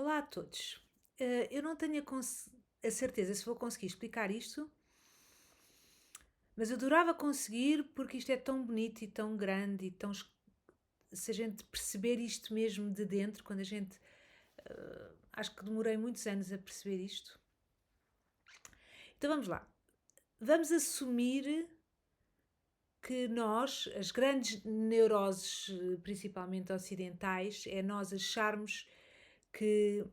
Olá a todos. Eu não tenho a certeza se vou conseguir explicar isto, mas eu adorava conseguir porque isto é tão bonito e tão grande e tão. Se a gente perceber isto mesmo de dentro, quando a gente. Acho que demorei muitos anos a perceber isto. Então vamos lá. Vamos assumir que nós, as grandes neuroses, principalmente ocidentais, é nós acharmos que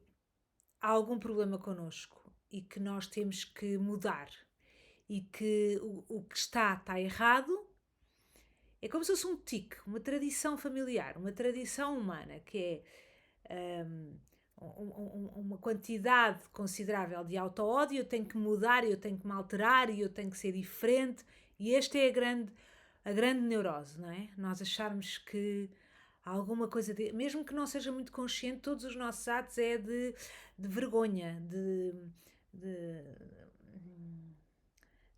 há algum problema connosco e que nós temos que mudar e que o que está errado. É como se fosse um tique, uma tradição familiar, uma tradição humana, que é uma quantidade considerável de auto-ódio. Eu tenho que mudar, eu tenho que me alterar e eu tenho que ser diferente. E esta é a grande neurose, não é? Nós acharmos que há alguma coisa, mesmo que não seja muito consciente, todos os nossos atos é de vergonha, de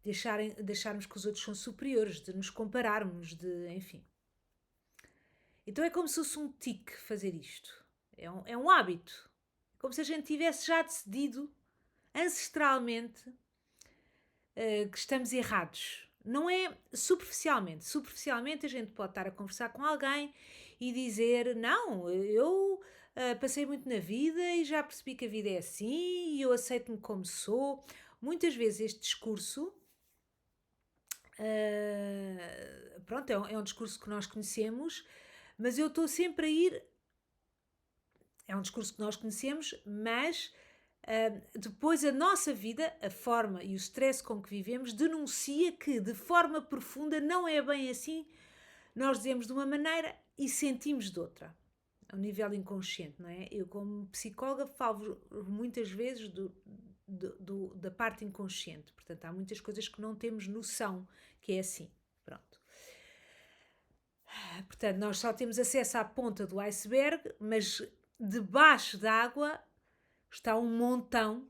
de acharmos que os outros são superiores, de nos compararmos, enfim. Então é como se fosse um tique fazer isto. É um hábito. É como se a gente tivesse já decidido ancestralmente que estamos errados. Não é superficialmente. Superficialmente a gente pode estar a conversar com alguém e dizer: Não, eu passei muito na vida e já percebi que a vida é assim e eu aceito-me como sou. Muitas vezes este discurso. Pronto, é um discurso que nós conhecemos, mas eu estou sempre a ir. É um discurso que nós conhecemos, mas depois a nossa vida, a forma e o stress com que vivemos, denuncia que de forma profunda não é bem assim. Nós dizemos de uma maneira e sentimos de outra. A um nível inconsciente, não é? Eu, como psicóloga, falo muitas vezes da parte inconsciente. Portanto, há muitas coisas que não temos noção que é assim. Pronto. Portanto, nós só temos acesso à ponta do iceberg, mas debaixo d'água está um montão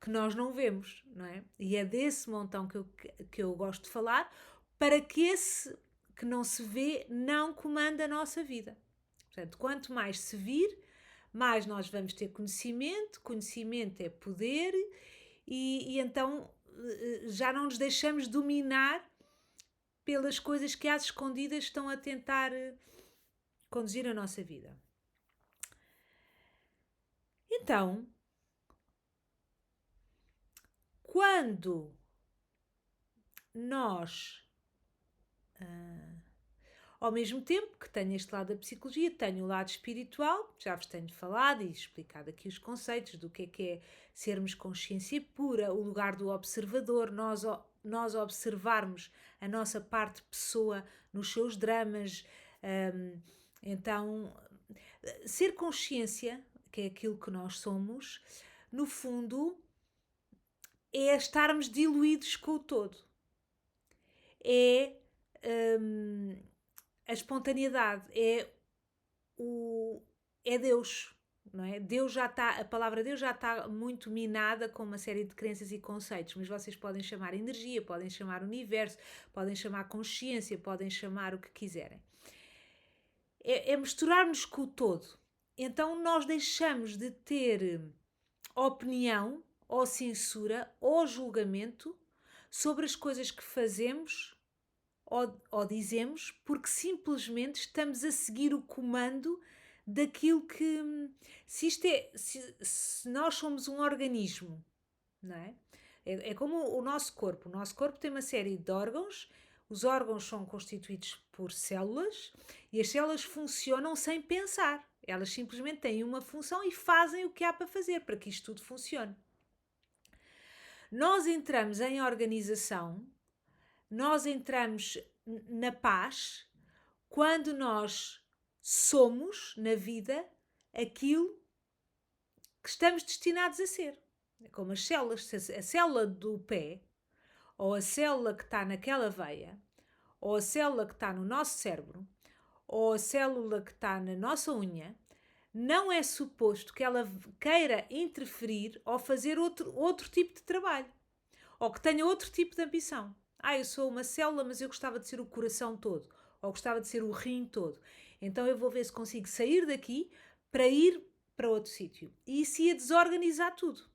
que nós não vemos, não é? E é desse montão que eu gosto de falar, para que esse que não se vê não comande a nossa vida. Portanto, quanto mais se vir, mais nós vamos ter conhecimento. Conhecimento é poder, e então já não nos deixamos dominar pelas coisas que às escondidas estão a tentar conduzir a nossa vida. Então, quando nós, ao mesmo tempo que tenho este lado da psicologia, tenho o lado espiritual, já vos tenho falado e explicado aqui os conceitos do que é sermos consciência pura, o lugar do observador, nós observarmos a nossa parte pessoa nos seus dramas. Então, ser consciência, que é aquilo que nós somos, no fundo, é estarmos diluídos com o todo. É a espontaneidade, é Deus, não é? A palavra Deus já está muito minada com uma série de crenças e conceitos, mas vocês podem chamar energia, podem chamar universo, podem chamar consciência, podem chamar o que quiserem. É misturar-nos com o todo. Então nós deixamos de ter opinião ou censura ou julgamento sobre as coisas que fazemos ou dizemos, porque simplesmente estamos a seguir o comando daquilo que. Se nós somos um organismo, não é? É como o nosso corpo. O nosso corpo tem uma série de órgãos. Os órgãos são constituídos por células e as células funcionam sem pensar. Elas simplesmente têm uma função e fazem o que há para fazer para que isto tudo funcione. Nós entramos em organização, nós entramos na paz quando nós somos na vida aquilo que estamos destinados a ser. Como as células, a célula do pé, ou a célula que está naquela veia, ou a célula que está no nosso cérebro, ou a célula que está na nossa unha, não é suposto que ela queira interferir ou fazer outro tipo de trabalho, ou que tenha outro tipo de ambição. Eu sou uma célula, mas eu gostava de ser o coração todo, ou gostava de ser o rim todo. Então eu vou ver se consigo sair daqui para ir para outro sítio. E isso ia desorganizar tudo.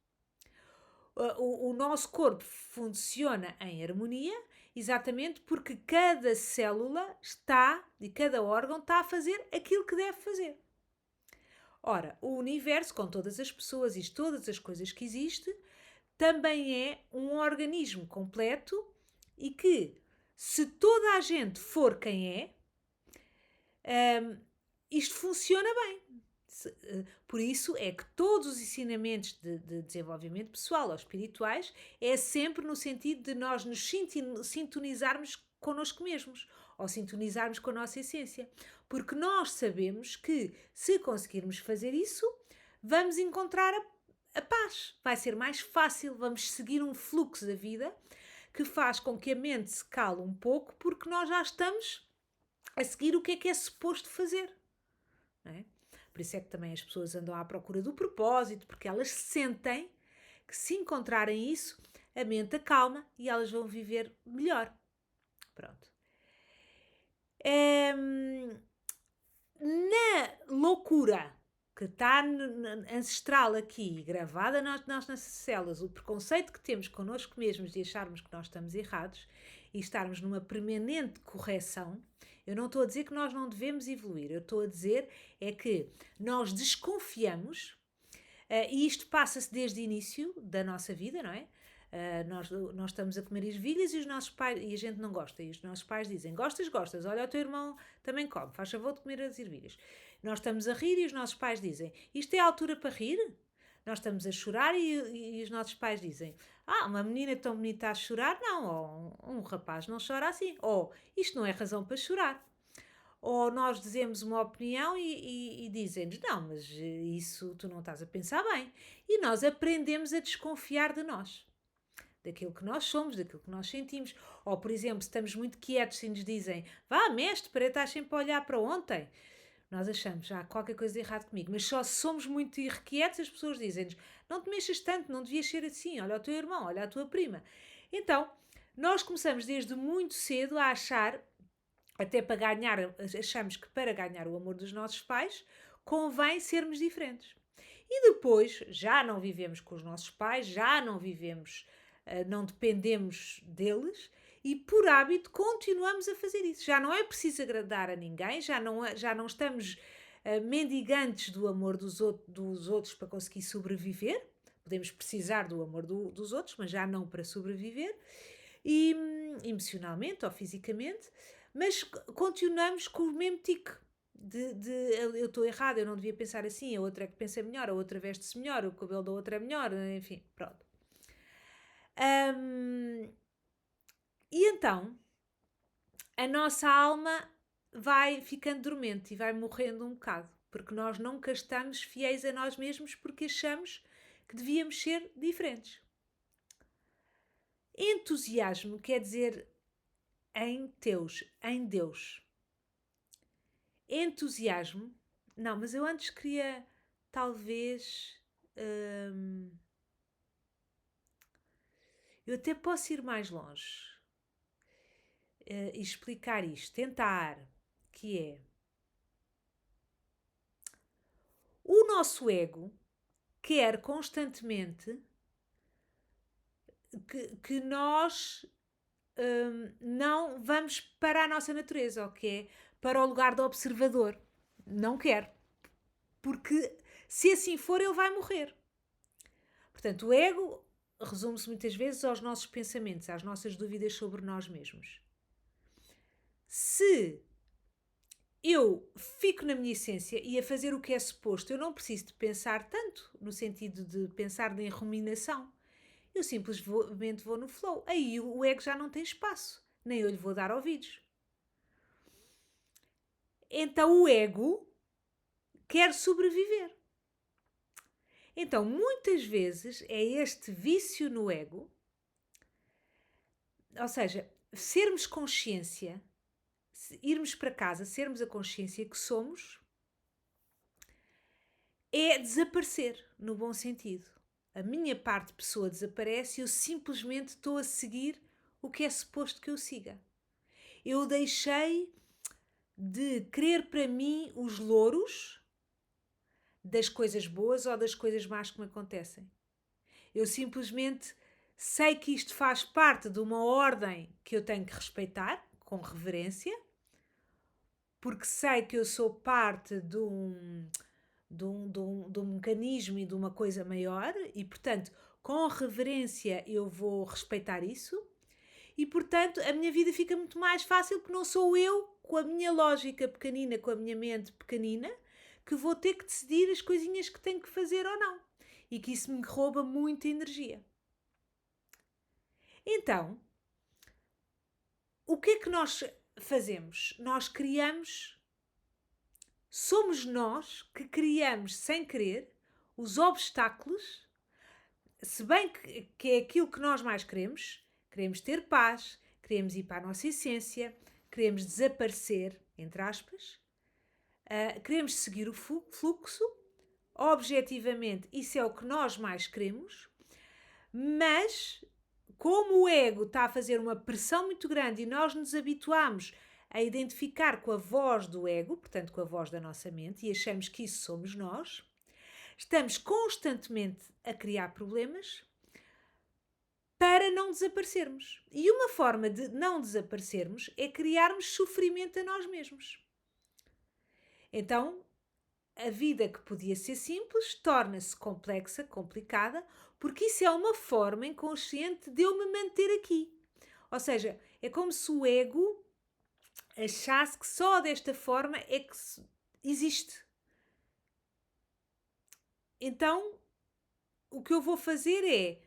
O nosso corpo funciona em harmonia exatamente porque cada célula está, e cada órgão está a fazer aquilo que deve fazer. Ora, o universo, com todas as pessoas e todas as coisas que existem, também é um organismo completo e que, se toda a gente for quem é, isto funciona bem. Por isso é que todos os ensinamentos de desenvolvimento pessoal ou espirituais é sempre no sentido de nós nos sintonizarmos connosco mesmos ou sintonizarmos com a nossa essência. Porque nós sabemos que se conseguirmos fazer isso, vamos encontrar a paz. Vai ser mais fácil, vamos seguir um fluxo da vida que faz com que a mente se cale um pouco porque nós já estamos a seguir o que é suposto fazer. Não é? Por isso é que também as pessoas andam à procura do propósito, porque elas sentem que se encontrarem isso, a mente acalma e elas vão viver melhor. Pronto. Na loucura que está ancestral aqui, gravada nas nossas células, o preconceito que temos connosco mesmos de acharmos que nós estamos errados e estarmos numa permanente correção, eu não estou a dizer que nós não devemos evoluir, eu estou a dizer é que nós desconfiamos, e isto passa-se desde o início da nossa vida, não é? Nós estamos a comer ervilhas e os nossos pais, e a gente não gosta, e os nossos pais dizem, gostas, olha o teu irmão também come, faz favor de comer as ervilhas. Nós estamos a rir e os nossos pais dizem, isto é a altura para rir? Nós estamos a chorar e os nossos pais dizem, uma menina tão bonita a chorar? Não, ou um rapaz não chora assim, ou isto não é razão para chorar. Ou nós dizemos uma opinião e dizem-nos, não, mas isso tu não estás a pensar bem. E nós aprendemos a desconfiar de nós, daquilo que nós somos, daquilo que nós sentimos. Ou, por exemplo, se estamos muito quietos e nos dizem, vá, mestre, para estar sempre a olhar para ontem. Nós achamos, há qualquer coisa de errado comigo. Mas só se somos muito irrequietos, as pessoas dizem-nos, não te mexas tanto, não devias ser assim, olha o teu irmão, olha a tua prima. Então, nós começamos desde muito cedo a achar, até para ganhar, achamos que para ganhar o amor dos nossos pais, convém sermos diferentes. E depois, já não vivemos com os nossos pais, já não vivemos, não dependemos deles, e por hábito continuamos a fazer isso. Já não é preciso agradar a ninguém, já não estamos mendigantes do amor dos outros para conseguir sobreviver. Podemos precisar do amor dos outros, mas já não para sobreviver, e emocionalmente ou fisicamente, mas continuamos com o mesmo tique. Eu estou errada, eu não devia pensar assim, a outra é que pensa melhor, a outra veste-se melhor, o cabelo da outra é melhor, enfim, pronto. E então, a nossa alma vai ficando dormente e vai morrendo um bocado, porque nós nunca estamos fiéis a nós mesmos porque achamos que devíamos ser diferentes. Entusiasmo quer dizer em Deus. Entusiasmo, não, mas eu antes queria talvez... eu até posso ir mais longe e explicar isto, tentar, que é o nosso ego quer constantemente que nós não vamos para a nossa natureza, ok? Para o lugar do observador. Não quer. Porque se assim for, ele vai morrer. Portanto, o ego resume-se muitas vezes aos nossos pensamentos, às nossas dúvidas sobre nós mesmos. Se eu fico na minha essência e a fazer o que é suposto, eu não preciso de pensar tanto, no sentido de pensar em ruminação. Eu simplesmente vou no flow. Aí o ego já não tem espaço, nem eu lhe vou dar ouvidos. Então o ego quer sobreviver. Então, muitas vezes é este vício no ego, ou seja, sermos consciência, irmos para casa, sermos a consciência que somos, é desaparecer, no bom sentido. A minha parte de pessoa desaparece e eu simplesmente estou a seguir o que é suposto que eu siga. Eu deixei de querer para mim os louros das coisas boas ou das coisas más que me acontecem. Eu simplesmente sei que isto faz parte de uma ordem que eu tenho que respeitar, com reverência, porque sei que eu sou parte de um mecanismo e de uma coisa maior e, portanto, com reverência eu vou respeitar isso e, portanto, a minha vida fica muito mais fácil porque não sou eu, com a minha lógica pequenina, com a minha mente pequenina, que vou ter que decidir as coisinhas que tenho que fazer ou não. E que isso me rouba muita energia. Então, o que é que nós fazemos? Somos nós que criamos sem querer os obstáculos, se bem que é aquilo que nós mais queremos ter paz, queremos ir para a nossa essência, queremos desaparecer, entre aspas, queremos seguir o fluxo, objetivamente isso é o que nós mais queremos, mas como o ego está a fazer uma pressão muito grande e nós nos habituamos a identificar com a voz do ego, portanto com a voz da nossa mente, e achamos que isso somos nós, estamos constantemente a criar problemas para não desaparecermos. E uma forma de não desaparecermos é criarmos sofrimento a nós mesmos. Então, a vida que podia ser simples torna-se complexa, complicada, porque isso é uma forma inconsciente de eu me manter aqui. Ou seja, é como se o ego achasse que só desta forma é que existe. Então, o que eu vou fazer é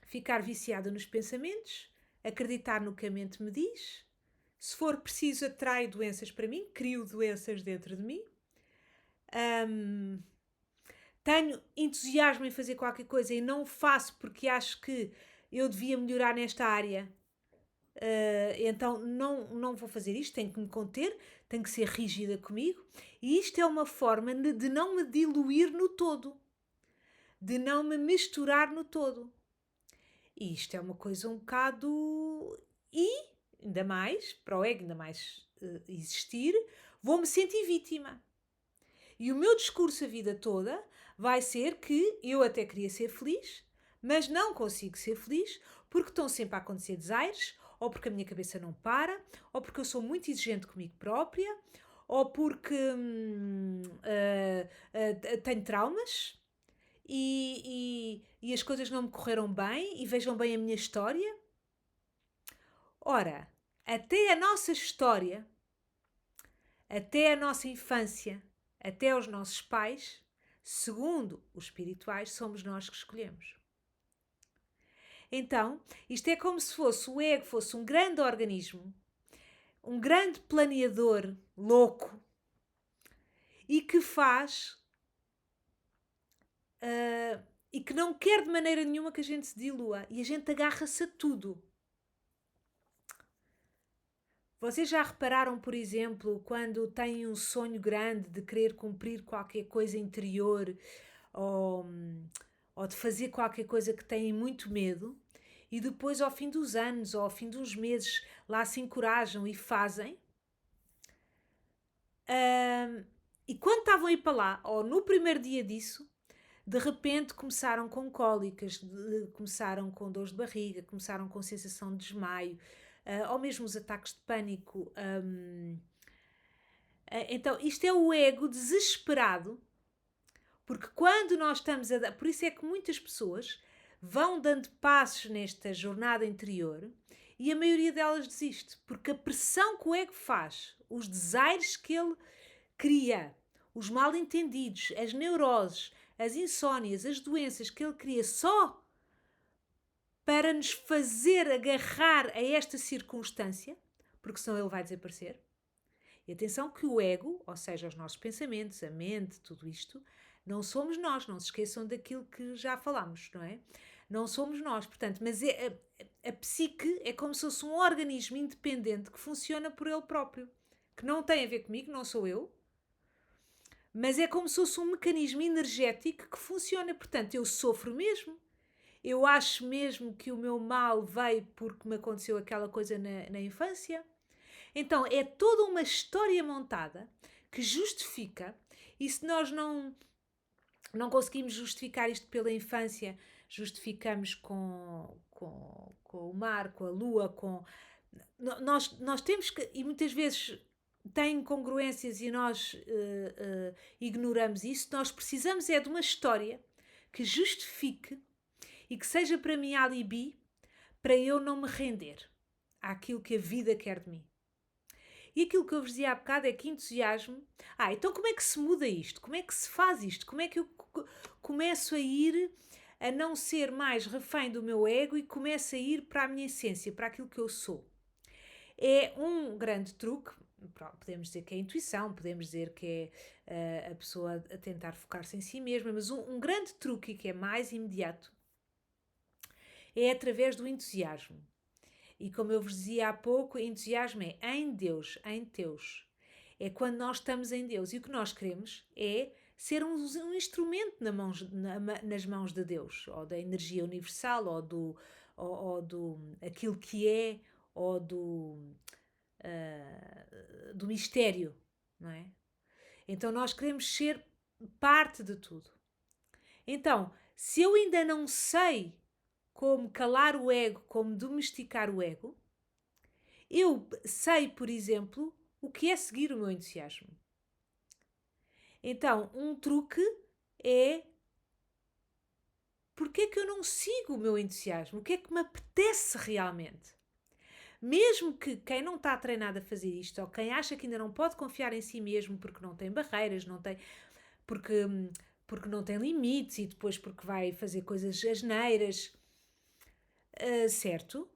ficar viciada nos pensamentos, acreditar no que a mente me diz. Se for preciso, atraio doenças para mim, crio doenças dentro de mim. Tenho entusiasmo em fazer qualquer coisa e não faço porque acho que eu devia melhorar nesta área. Então não vou fazer isto, tenho que me conter, tenho que ser rígida comigo. E isto é uma forma de não me diluir no todo, de não me misturar no todo. E isto é uma coisa um bocado... E, ainda mais, para o ego ainda mais existir, vou-me sentir vítima. E o meu discurso a vida toda vai ser que eu até queria ser feliz, mas não consigo ser feliz porque estão sempre a acontecer desaires, ou porque a minha cabeça não para, ou porque eu sou muito exigente comigo própria, ou porque tenho traumas e as coisas não me correram bem e vejam bem a minha história. Ora, até a nossa história, até a nossa infância, até aos nossos pais, segundo os espirituais, somos nós que escolhemos. Então, isto é como se fosse o ego fosse um grande organismo, um grande planeador louco e que faz e que não quer de maneira nenhuma que a gente se dilua e a gente agarra-se a tudo. Vocês já repararam, por exemplo, quando têm um sonho grande de querer cumprir qualquer coisa interior ou de fazer qualquer coisa que têm muito medo e depois ao fim dos anos ou ao fim dos meses lá se encorajam e fazem? E quando estavam a ir para lá, ou no primeiro dia disso, de repente começaram com cólicas, começaram com dores de barriga, começaram com sensação de desmaio, ou mesmo os ataques de pânico. Então, isto é o ego desesperado, porque quando nós estamos a... Por isso é que muitas pessoas vão dando passos nesta jornada interior e a maioria delas desiste, porque a pressão que o ego faz, os desaires que ele cria, os mal-entendidos, as neuroses, as insónias, as doenças que ele cria só para nos fazer agarrar a esta circunstância, porque senão ele vai desaparecer. E atenção que o ego, ou seja, os nossos pensamentos, a mente, tudo isto, não somos nós, não se esqueçam daquilo que já falámos, não é? Não somos nós, portanto, mas a psique é como se fosse um organismo independente que funciona por ele próprio, que não tem a ver comigo, não sou eu, mas é como se fosse um mecanismo energético que funciona, portanto, eu sofro mesmo. Eu acho mesmo que o meu mal veio porque me aconteceu aquela coisa na infância. Então, é toda uma história montada que justifica E se nós não conseguimos justificar isto pela infância, justificamos com o mar, com a lua, nós temos que, e muitas vezes tem incongruências e nós ignoramos isso. Nós precisamos é de uma história que justifique e que seja para mim alibi para eu não me render àquilo que a vida quer de mim. E aquilo que eu vos dizia há bocado é que entusiasmo. Então como é que se muda isto? Como é que se faz isto? Como é que eu começo a ir a não ser mais refém do meu ego e começo a ir para a minha essência, para aquilo que eu sou? É um grande truque. Podemos dizer que é intuição, podemos dizer que é a pessoa a tentar focar-se em si mesma, mas um grande truque que é mais imediato é através do entusiasmo. E como eu vos dizia há pouco, entusiasmo é em Deus, em Teus. É quando nós estamos em Deus. E o que nós queremos é ser um instrumento nas mãos de Deus, ou da energia universal, ou do aquilo que é, ou do mistério, não é? Então nós queremos ser parte de tudo. Então, se eu ainda não sei como calar o ego, como domesticar o ego, eu sei, por exemplo, o que é seguir o meu entusiasmo. Então, um truque é: porque é que eu não sigo o meu entusiasmo? O que é que me apetece realmente? Mesmo que quem não está treinado a fazer isto, ou quem acha que ainda não pode confiar em si mesmo porque não tem barreiras, porque não tem limites e depois porque vai fazer coisas asneiras, certo?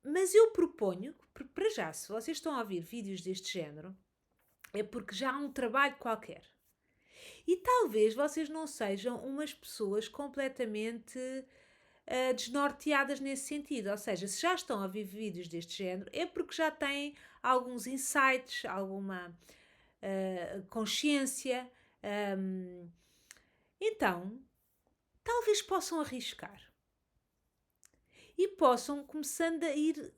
Mas eu proponho, para já, se vocês estão a ouvir vídeos deste género, é porque já há um trabalho qualquer. E talvez vocês não sejam umas pessoas completamente desnorteadas nesse sentido. Ou seja, se já estão a ver vídeos deste género, é porque já têm alguns insights, alguma consciência. Então, talvez possam arriscar. E possam começando a ir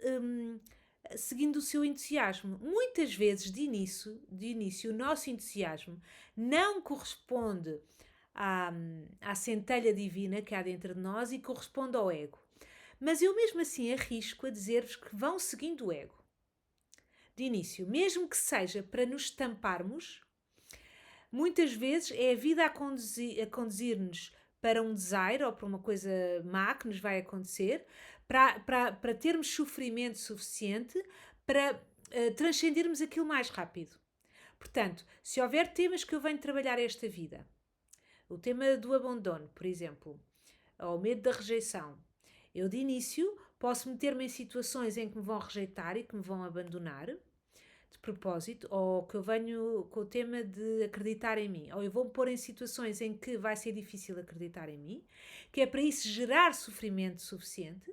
seguindo o seu entusiasmo. Muitas vezes, de início, o nosso entusiasmo não corresponde à centelha divina que há dentro de nós e corresponde ao ego. Mas eu mesmo assim arrisco a dizer-vos que vão seguindo o ego. De início, mesmo que seja para nos estamparmos, muitas vezes é a vida a conduzir-nos para um desire ou para uma coisa má que nos vai acontecer, para termos sofrimento suficiente para transcendermos aquilo mais rápido. Portanto, se houver temas que eu venho trabalhar esta vida, o tema do abandono, por exemplo, ou o medo da rejeição, eu de início posso meter-me em situações em que me vão rejeitar e que me vão abandonar, de propósito, ou que eu venho com o tema de acreditar em mim, ou eu vou-me pôr em situações em que vai ser difícil acreditar em mim, que é para isso gerar sofrimento suficiente,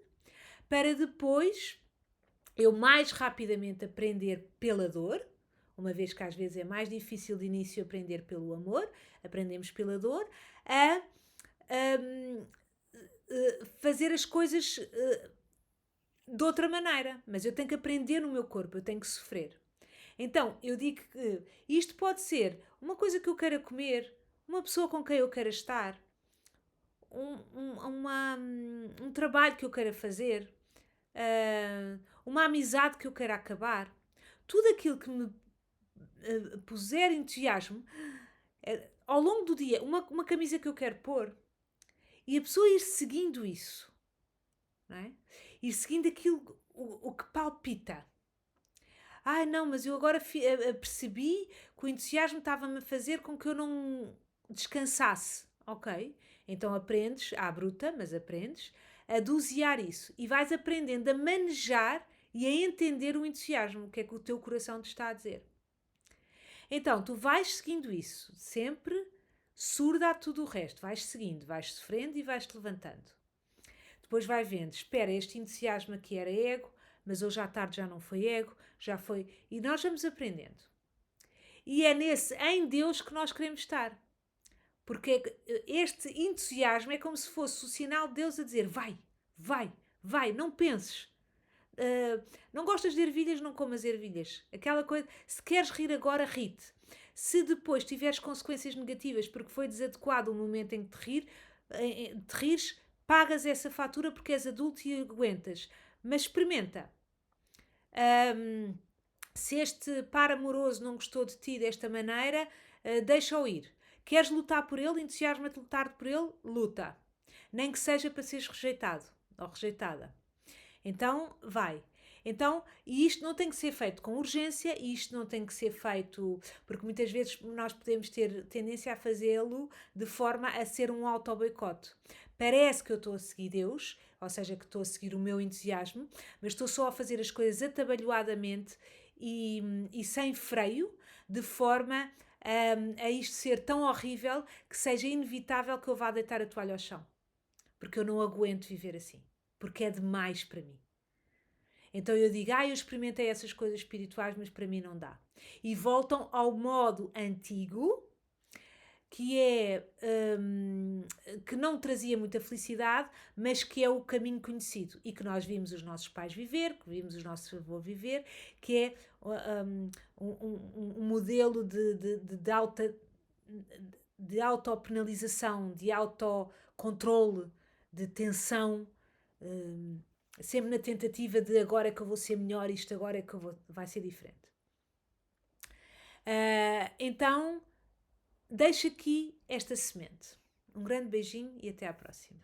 para depois eu mais rapidamente aprender pela dor, uma vez que às vezes é mais difícil de início aprender pelo amor, aprendemos pela dor, a fazer as coisas de outra maneira. Mas eu tenho que aprender no meu corpo, eu tenho que sofrer. Então, eu digo que isto pode ser uma coisa que eu queira comer, uma pessoa com quem eu queira estar, um trabalho que eu queira fazer, uma amizade que eu queira acabar. Tudo aquilo que me puser entusiasmo, ao longo do dia, uma camisa que eu quero pôr, e a pessoa ir seguindo isso, não é? Ir seguindo aquilo, o que palpita. Não, mas eu agora percebi que o entusiasmo estava-me a fazer com que eu não descansasse. Ok, então aprendes, à bruta, mas aprendes a dosear isso. E vais aprendendo a manejar e a entender o entusiasmo, o que é que o teu coração te está a dizer. Então, tu vais seguindo isso, sempre surda a tudo o resto. Vais seguindo, vais sofrendo e vais-te levantando. Depois vai vendo, espera, este entusiasmo aqui era ego, mas hoje à tarde já não foi ego, já foi... E nós vamos aprendendo. E é em Deus que nós queremos estar. Porque este entusiasmo é como se fosse o sinal de Deus a dizer, vai, vai, vai, não penses. Não gostas de ervilhas, não comas ervilhas. Aquela coisa, se queres rir agora, ri-te. Se depois tiveres consequências negativas porque foi desadequado o momento em que te rires, pagas essa fatura porque és adulto e aguentas. Mas experimenta. Ahm, Se este par amoroso não gostou de ti desta maneira, deixa-o ir. Queres lutar por ele? Entusiasma-te lutar por ele? Luta. Nem que seja para seres rejeitado ou rejeitada. Então, vai. Então, e isto não tem que ser feito com urgência, e isto não tem que ser feito, porque muitas vezes nós podemos ter tendência a fazê-lo de forma a ser um auto-boicote. Parece que eu estou a seguir Deus, ou seja, que estou a seguir o meu entusiasmo, mas estou só a fazer as coisas atabalhoadamente e sem freio, de forma a isto ser tão horrível que seja inevitável que eu vá deitar a toalha ao chão. Porque eu não aguento viver assim. Porque é demais para mim. Então eu digo, eu experimentei essas coisas espirituais, mas para mim não dá. E voltam ao modo antigo, que é que não trazia muita felicidade, mas que é o caminho conhecido e que nós vimos os nossos pais viver, que vimos os nossos avós viver, que é um modelo de autopenalização, de autocontrole, de tensão, sempre na tentativa de agora é que eu vou ser melhor, isto agora é que vai ser diferente. Então, deixo aqui esta semente. Um grande beijinho e até à próxima.